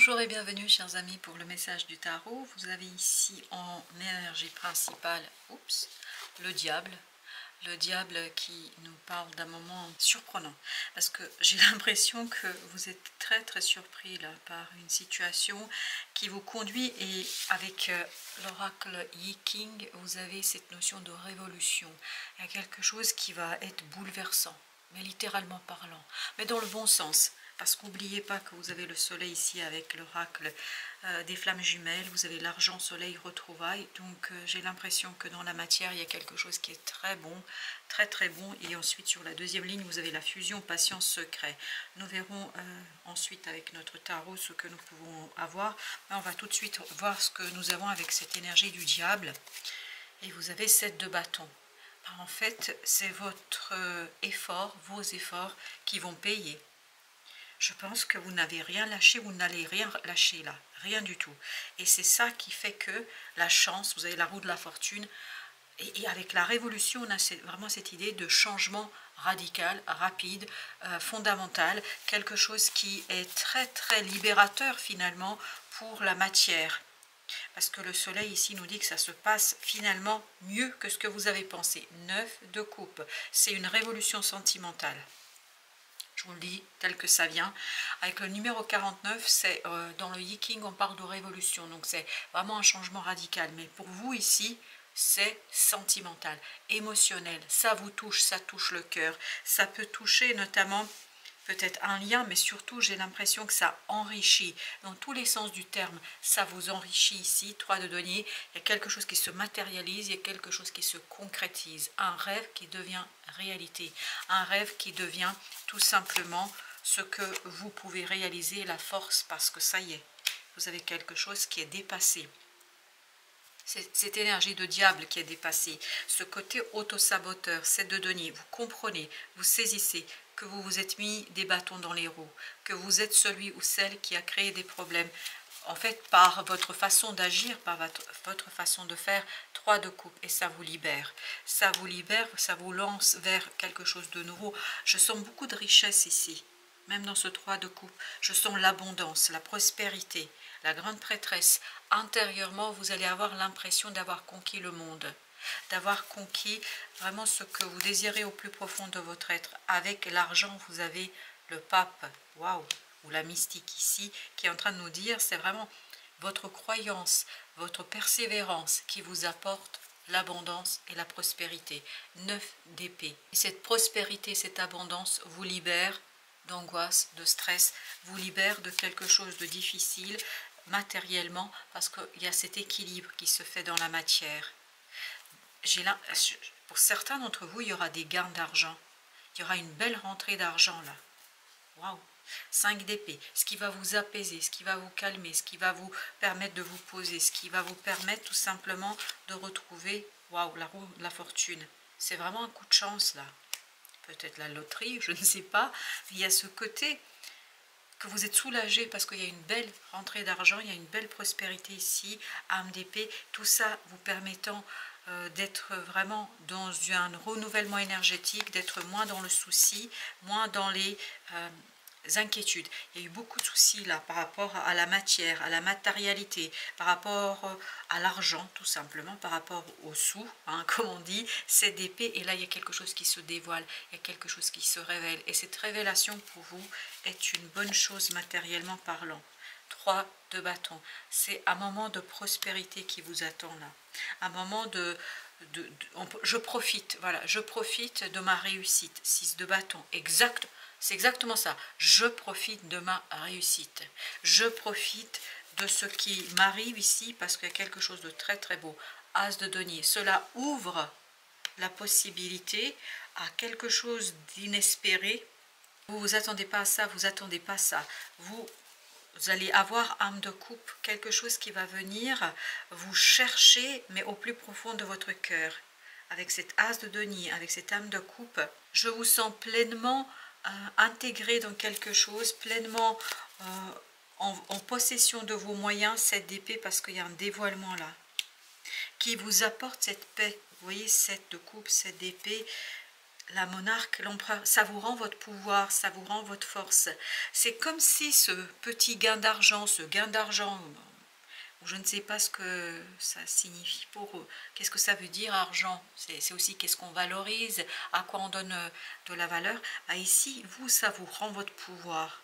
Bonjour et bienvenue chers amis pour le message du tarot. Vous avez ici en énergie principale, le diable. Le diable qui nous parle d'un moment surprenant. Parce que j'ai l'impression que vous êtes très surpris là par une situation qui vous conduit. Et avec l'oracle Yi King, vous avez cette notion de révolution. Il y a quelque chose qui va être bouleversant, mais littéralement parlant, mais dans le bon sens. Parce qu'oubliez pas que vous avez le soleil ici avec l'oracle des flammes jumelles, vous avez l'argent, soleil, retrouvailles. Donc j'ai l'impression que dans la matière, il y a quelque chose qui est très bon, très bon. Et ensuite sur la deuxième ligne, vous avez la fusion, patience, secret. Nous verrons ensuite avec notre tarot ce que nous pouvons avoir. Là, on va tout de suite voir ce que nous avons avec cette énergie du diable. Et vous avez 7 de bâton. En fait, c'est votre effort, vos efforts qui vont payer. Je pense que vous n'avez rien lâché, vous n'allez rien lâcher là, rien du tout. Et c'est ça qui fait que la chance, vous avez la roue de la fortune, et avec la révolution, on a vraiment cette idée de changement radical, rapide, fondamental, quelque chose qui est très libérateur finalement pour la matière. Parce que le soleil ici nous dit que ça se passe finalement mieux que ce que vous avez pensé. 9 de coupe, c'est une révolution sentimentale. Je vous le dis tel que ça vient. Avec le numéro 49, c'est dans le Yi King, on parle de révolution. Donc c'est vraiment un changement radical. Mais pour vous ici, c'est sentimental, émotionnel. Ça vous touche, ça touche le cœur. Ça peut toucher notamment peut-être un lien, mais surtout j'ai l'impression que ça enrichit. Dans tous les sens du terme, ça vous enrichit ici. 3 de denier, il y a quelque chose qui se matérialise, il y a quelque chose qui se concrétise. Un rêve qui devient réalité. Un rêve qui devient tout simplement ce que vous pouvez réaliser, la force, parce que ça y est, vous avez quelque chose qui est dépassé. C'est cette énergie de diable qui est dépassée, ce côté auto-saboteur, c'est de denier, vous comprenez, vous saisissez que vous vous êtes mis des bâtons dans les roues, que vous êtes celui ou celle qui a créé des problèmes, en fait par votre façon d'agir, par votre façon de faire. 3 de coupe, et ça vous libère, ça vous lance vers quelque chose de nouveau. Je sens beaucoup de richesse ici. Même dans ce 3 de coupe, je sens l'abondance, la prospérité, la grande prêtresse. Intérieurement, vous allez avoir l'impression d'avoir conquis le monde, d'avoir conquis vraiment ce que vous désirez au plus profond de votre être. Avec l'argent, vous avez le pape, waouh, ou la mystique ici, qui est en train de nous dire, c'est vraiment votre croyance, votre persévérance qui vous apporte l'abondance et la prospérité. 9 d'épée. Et cette prospérité, cette abondance vous libère d'angoisse, de stress, vous libère de quelque chose de difficile matériellement, parce qu'il y a cet équilibre qui se fait dans la matière. Pour certains d'entre vous, il y aura des gains d'argent, il y aura une belle rentrée d'argent là. Waouh! 5 d'épée, ce qui va vous apaiser, ce qui va vous calmer, ce qui va vous permettre de vous poser, ce qui va vous permettre tout simplement de retrouver, waouh, la roue de la fortune. C'est vraiment un coup de chance là. Peut-être la loterie, je ne sais pas. Il y a ce côté que vous êtes soulagé parce qu'il y a une belle rentrée d'argent, il y a une belle prospérité ici, âme d'épée, tout ça vous permettant d'être vraiment dans un renouvellement énergétique, d'être moins dans le souci, moins dans les inquiétudes. Il y a eu beaucoup de soucis là par rapport à la matière, à la matérialité, par rapport à l'argent tout simplement, par rapport aux sous, hein, comme on dit, c'est d'épée. Et là il y a quelque chose qui se dévoile, il y a quelque chose qui se révèle. Et cette révélation pour vous est une bonne chose matériellement parlant. 3 de bâton, c'est un moment de prospérité qui vous attend là. Un moment je profite, voilà, je profite de ma réussite. 6 de bâton, exact. C'est exactement ça. Je profite de ma réussite. Je profite de ce qui m'arrive ici parce qu'il y a quelque chose de très beau. As de denier. Cela ouvre la possibilité à quelque chose d'inespéré. Vous ne vous attendez pas à ça, vous attendez pas ça. Vous allez avoir, âme de coupe, quelque chose qui va venir vous chercher, mais au plus profond de votre cœur. Avec cette as de denier, avec cette âme de coupe, je vous sens pleinement intégré dans quelque chose, pleinement en possession de vos moyens, cette d'épée, parce qu'il y a un dévoilement là, qui vous apporte cette paix. Vous voyez, 7 de coupe, 7 d'épée, la monarque, l'empereur, ça vous rend votre pouvoir, ça vous rend votre force. C'est comme si ce petit gain d'argent, ou je ne sais pas ce que ça signifie pour eux. Qu'est-ce que ça veut dire argent? C'est aussi qu'est-ce qu'on valorise, à quoi on donne de la valeur. Ah, ici, vous, ça vous rend votre pouvoir.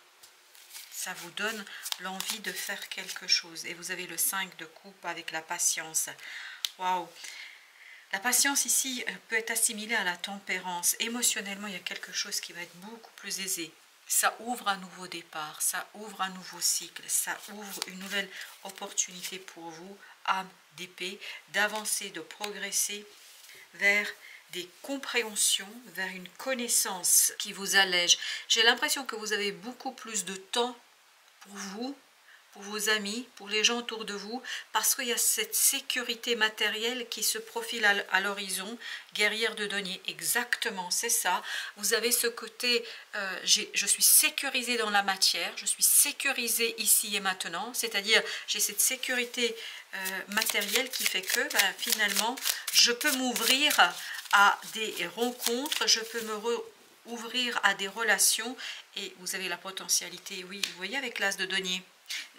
Ça vous donne l'envie de faire quelque chose. Et vous avez le 5 de coupe avec la patience. Waouh! La patience ici peut être assimilée à la tempérance. Émotionnellement, il y a quelque chose qui va être beaucoup plus aisé. Ça ouvre un nouveau départ, ça ouvre un nouveau cycle, ça ouvre une nouvelle opportunité pour vous, âme d'épée, d'avancer, de progresser vers des compréhensions, vers une connaissance qui vous allège. J'ai l'impression que vous avez beaucoup plus de temps pour vous, pour vos amis, pour les gens autour de vous, parce qu'il y a cette sécurité matérielle qui se profile à l'horizon. Guerrière de denier, exactement, c'est ça. Vous avez ce côté, je suis sécurisée dans la matière, je suis sécurisée ici et maintenant, c'est-à-dire j'ai cette sécurité matérielle qui fait que finalement, je peux m'ouvrir à des rencontres, je peux me ouvrir à des relations, et vous avez la potentialité, oui, vous voyez avec l'as de denier,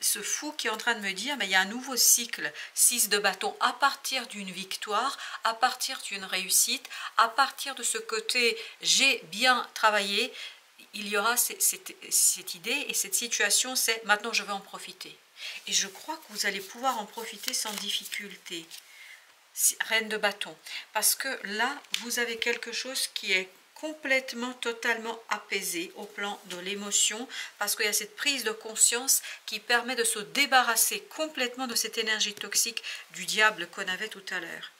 ce fou qui est en train de me dire, mais il y a un nouveau cycle, 6 de bâton, à partir d'une victoire, à partir d'une réussite, à partir de ce côté, j'ai bien travaillé, il y aura cette idée et cette situation, c'est maintenant je vais en profiter. Et je crois que vous allez pouvoir en profiter sans difficulté. Reine de bâton, parce que là, vous avez quelque chose qui est complètement, totalement apaisé au plan de l'émotion, parce qu'il y a cette prise de conscience qui permet de se débarrasser complètement de cette énergie toxique du diable qu'on avait tout à l'heure.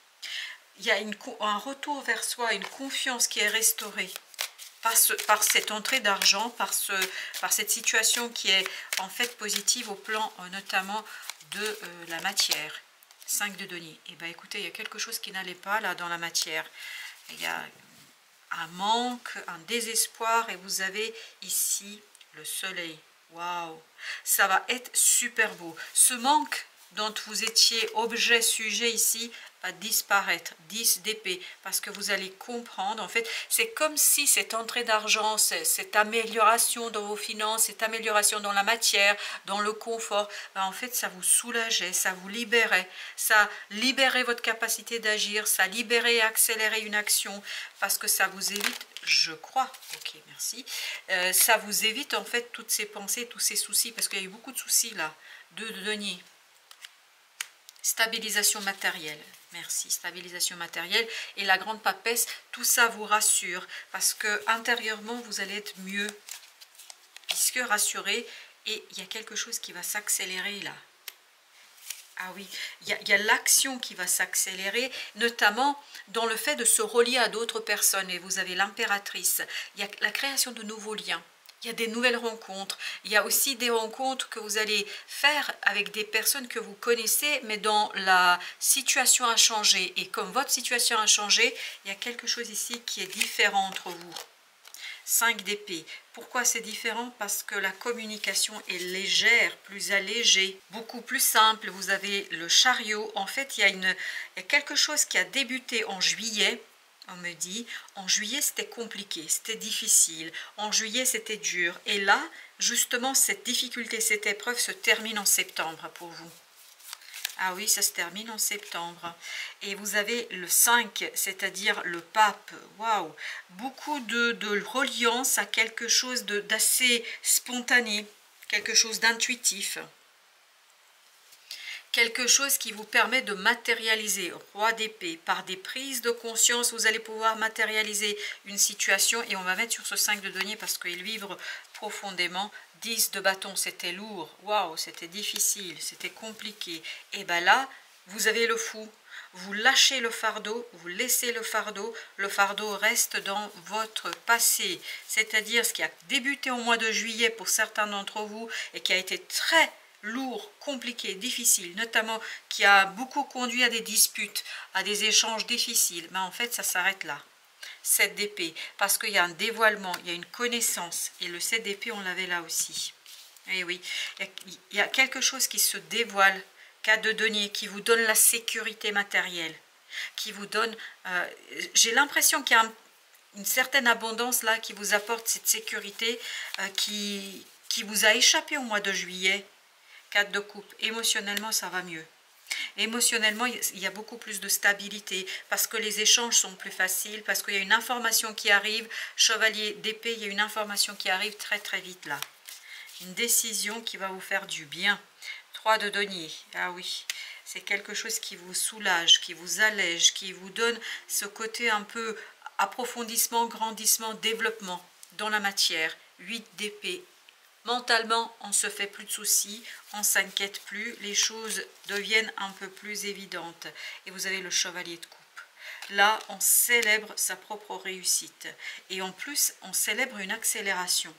Il y a un retour vers soi, une confiance qui est restaurée par cette entrée d'argent, par cette situation qui est en fait positive au plan notamment de la matière. 5 de denier. Et bien écoutez, il y a quelque chose qui n'allait pas là dans la matière. Il y a un manque, un désespoir, et vous avez ici le soleil. Waouh! Ça va être super beau. Ce manque dont vous étiez objet, sujet ici, va disparaître. 10 d'épée, parce que vous allez comprendre, en fait, c'est comme si cette entrée d'argent, cette amélioration dans vos finances, cette amélioration dans la matière, dans le confort, ben en fait, ça vous soulageait, ça vous libérait, ça libérait votre capacité d'agir, ça libérait et accélérait une action, parce que ça vous évite, je crois, ok, merci, ça vous évite en fait toutes ces pensées, tous ces soucis, parce qu'il y a eu beaucoup de soucis là, de denier. Stabilisation matérielle, merci, stabilisation matérielle, et la grande papesse, tout ça vous rassure, parce que intérieurement vous allez être mieux, puisque rassuré, et il y a quelque chose qui va s'accélérer là. Ah oui, il y a l'action qui va s'accélérer, notamment dans le fait de se relier à d'autres personnes, et vous avez l'impératrice, il y a la création de nouveaux liens. Il y a des nouvelles rencontres. Il y a aussi des rencontres que vous allez faire avec des personnes que vous connaissez, mais dont la situation a changé. Et comme votre situation a changé, il y a quelque chose ici qui est différent entre vous. 5 d'épée. Pourquoi c'est différent? Parce que la communication est légère, plus allégée, beaucoup plus simple. Vous avez le chariot. En fait, il y a quelque chose qui a débuté en juillet. On me dit, en juillet c'était compliqué, c'était difficile, en juillet c'était dur. Et là, justement, cette difficulté, cette épreuve se termine en septembre pour vous. Ah oui, ça se termine en septembre. Et vous avez le 5, c'est-à-dire le pape. Waouh! Beaucoup de reliance à quelque chose d'assez spontané, quelque chose d'intuitif. Quelque chose qui vous permet de matérialiser, roi d'épée, par des prises de conscience, vous allez pouvoir matérialiser une situation, et on va mettre sur ce 5 de denier parce qu'il vibre profondément. 10 de bâton, c'était lourd, waouh, c'était difficile, c'était compliqué, et bien là, vous avez le fou, vous lâchez le fardeau, vous laissez le fardeau reste dans votre passé, c'est-à-dire ce qui a débuté au mois de juillet pour certains d'entre vous, et qui a été très lourd, compliqué, difficile, notamment qui a beaucoup conduit à des disputes, à des échanges difficiles, mais en fait ça s'arrête là. 7 d'épée, parce qu'il y a un dévoilement, il y a une connaissance, et le 7 d'épée on l'avait là aussi. Et oui, il y a quelque chose qui se dévoile, 4 de denier, qui vous donne la sécurité matérielle, qui vous donne, j'ai l'impression qu'il y a une certaine abondance là qui vous apporte cette sécurité qui vous a échappé au mois de juillet. 4 de coupe, émotionnellement ça va mieux. Émotionnellement, il y a beaucoup plus de stabilité parce que les échanges sont plus faciles, parce qu'il y a une information qui arrive. Chevalier d'épée, il y a une information qui arrive très très vite là. Une décision qui va vous faire du bien. 3 de denier, ah oui, c'est quelque chose qui vous soulage, qui vous allège, qui vous donne ce côté un peu approfondissement, grandissement, développement dans la matière. 8 d'épée. Mentalement, on ne se fait plus de soucis, on ne s'inquiète plus, les choses deviennent un peu plus évidentes. Et vous avez le chevalier de coupe. Là, on célèbre sa propre réussite. Et en plus, on célèbre une accélération.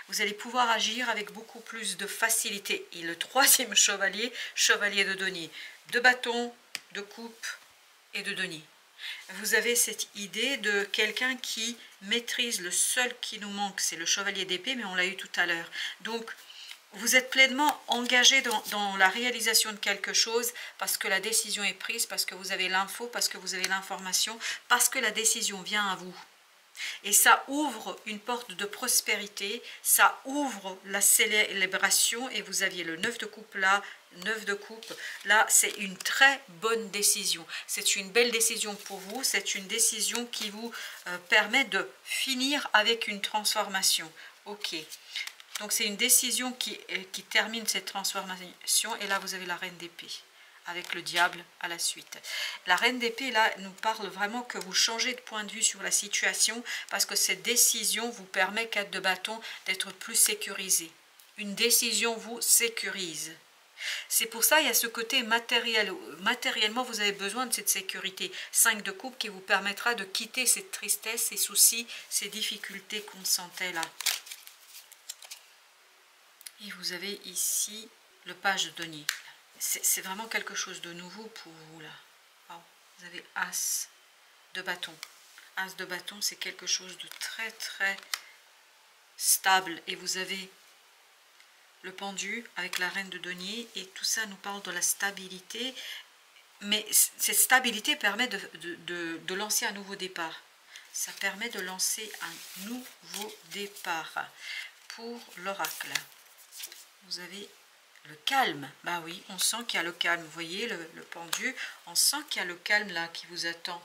Vous allez pouvoir agir avec beaucoup plus de facilité. Et le troisième chevalier, chevalier de denier. De bâton, de coupe et de denier. Vous avez cette idée de quelqu'un qui maîtrise le seul qui nous manque, c'est le chevalier d'épée, mais on l'a eu tout à l'heure. Donc, vous êtes pleinement engagé dans la réalisation de quelque chose parce que la décision est prise, parce que vous avez l'info, parce que vous avez l'information, parce que la décision vient à vous. Et ça ouvre une porte de prospérité, ça ouvre la célébration, et vous aviez le 9 de coupe là, 9 de coupe, là c'est une très bonne décision, c'est une belle décision pour vous, c'est une décision qui vous permet de finir avec une transformation. Ok, donc c'est une décision qui termine cette transformation, et là vous avez la reine d'épée avec le diable à la suite. La reine d'épée là nous parle vraiment que vous changez de point de vue sur la situation parce que cette décision vous permet, 4 de bâton, d'être plus sécurisé. Une décision vous sécurise. C'est pour ça il y a ce côté matériel. Matériellement vous avez besoin de cette sécurité. 5 de coupe qui vous permettra de quitter cette tristesse, ces soucis, ces difficultés qu'on sentait là. Et vous avez ici le page de denier. C'est vraiment quelque chose de nouveau pour vous là. Wow. Vous avez As de bâton. As de bâton, c'est quelque chose de très très stable. Et vous avez le pendu avec la reine de denier. Et tout ça nous parle de la stabilité. Mais cette stabilité permet de lancer un nouveau départ. Ça permet de lancer un nouveau départ pour l'oracle. Vous avez le calme, bah oui, on sent qu'il y a le calme, vous voyez le pendu, on sent qu'il y a le calme là qui vous attend.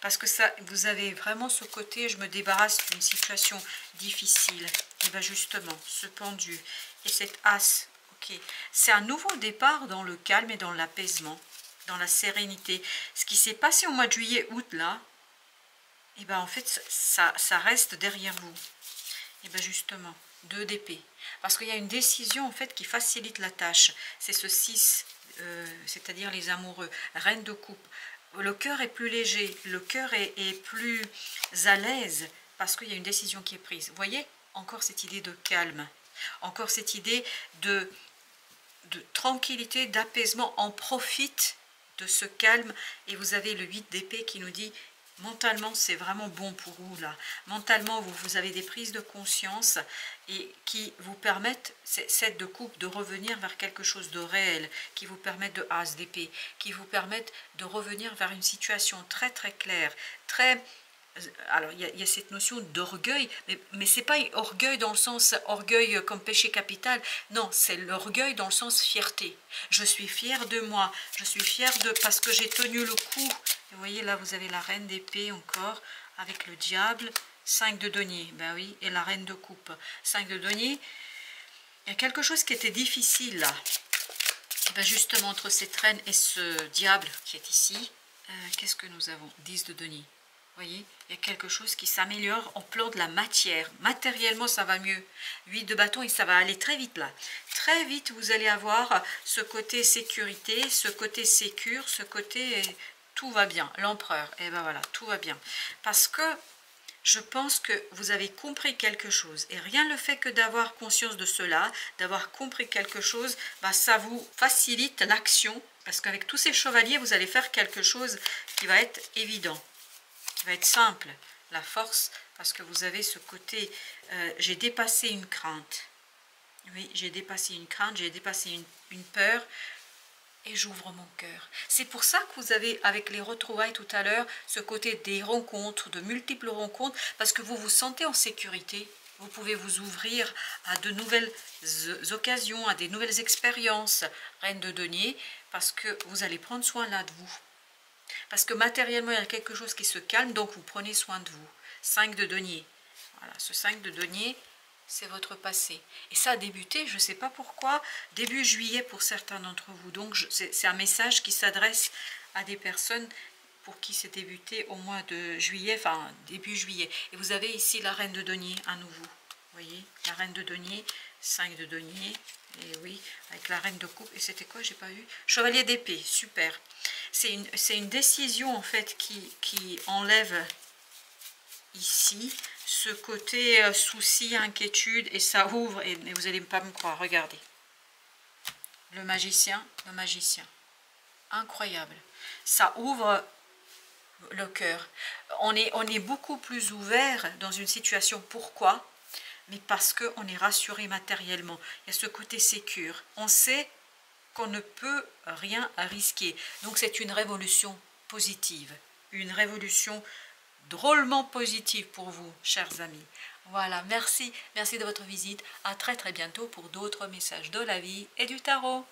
Parce que ça, vous avez vraiment ce côté, je me débarrasse d'une situation difficile. Et bien justement, ce pendu et cette as, ok, c'est un nouveau départ dans le calme et dans l'apaisement, dans la sérénité. Ce qui s'est passé au mois de juillet, août là, et ben en fait, ça reste derrière vous. Et bien justement, 2 d'épée. Parce qu'il y a une décision en fait qui facilite la tâche. C'est ce 6, c'est-à-dire les amoureux. Reine de coupe. Le cœur est plus léger, le cœur est plus à l'aise parce qu'il y a une décision qui est prise. Vous voyez, encore cette idée de calme. Encore cette idée de tranquillité, d'apaisement. On profite de ce calme. Et vous avez le 8 d'épée qui nous dit... Mentalement, c'est vraiment bon pour vous là. Mentalement, vous avez des prises de conscience et qui vous permettent, 7 de coupe, de revenir vers quelque chose de réel, qui vous permettent de as d'épée, qui vous permettent de revenir vers une situation très très claire, très... Alors, il y a cette notion d'orgueil, mais ce n'est pas orgueil dans le sens orgueil comme péché capital. Non, c'est l'orgueil dans le sens fierté. Je suis fière de moi. Je suis fière parce que j'ai tenu le coup. Et vous voyez, là, vous avez la reine d'épée encore, avec le diable. 5 de denier, ben oui, et la reine de coupe. 5 de denier, il y a quelque chose qui était difficile là. Et ben justement, entre cette reine et ce diable qui est ici, qu'est-ce que nous avons? 10 de denier. Vous voyez, il y a quelque chose qui s'améliore en plan de la matière. Matériellement, ça va mieux. 8 de bâton et ça va aller très vite là. Très vite, vous allez avoir ce côté sécurité, ce côté sécure, ce côté tout va bien. L'empereur, et ben voilà, tout va bien. Parce que je pense que vous avez compris quelque chose. Et rien le fait que d'avoir conscience de cela, d'avoir compris quelque chose, bah, ça vous facilite l'action. Parce qu'avec tous ces chevaliers, vous allez faire quelque chose qui va être évident. Qui va être simple, la force, parce que vous avez ce côté, j'ai dépassé une crainte. Oui, j'ai dépassé une crainte, j'ai dépassé une peur. et j'ouvre mon cœur. C'est pour ça que vous avez, avec les retrouvailles tout à l'heure, ce côté des rencontres, de multiples rencontres, parce que vous vous sentez en sécurité. Vous pouvez vous ouvrir à de nouvelles occasions, à des nouvelles expériences, reine de denier, parce que vous allez prendre soin là de vous. Parce que matériellement, il y a quelque chose qui se calme, donc vous prenez soin de vous. 5 de denier. Voilà, ce 5 de denier, c'est votre passé. Et ça a débuté, je ne sais pas pourquoi, début juillet pour certains d'entre vous. Donc c'est un message qui s'adresse à des personnes pour qui c'est débuté au mois de juillet, enfin début juillet. Et vous avez ici la reine de denier à nouveau. Vous voyez, la reine de denier, 5 de denier, et oui, avec la reine de coupe. Et c'était quoi, j'ai pas vu? Chevalier d'épée, super. C'est une décision en fait qui enlève ici ce côté souci, inquiétude, et ça ouvre, et vous n'allez pas me croire, regardez. Le magicien, incroyable. Ça ouvre le cœur. On est beaucoup plus ouvert dans une situation. Pourquoi? Mais parce qu'on est rassuré matériellement. Il y a ce côté sécure. On sait qu'on ne peut rien risquer. Donc c'est une révolution positive. Une révolution drôlement positive pour vous, chers amis. Voilà, merci de votre visite. À très bientôt pour d'autres messages de la vie et du tarot.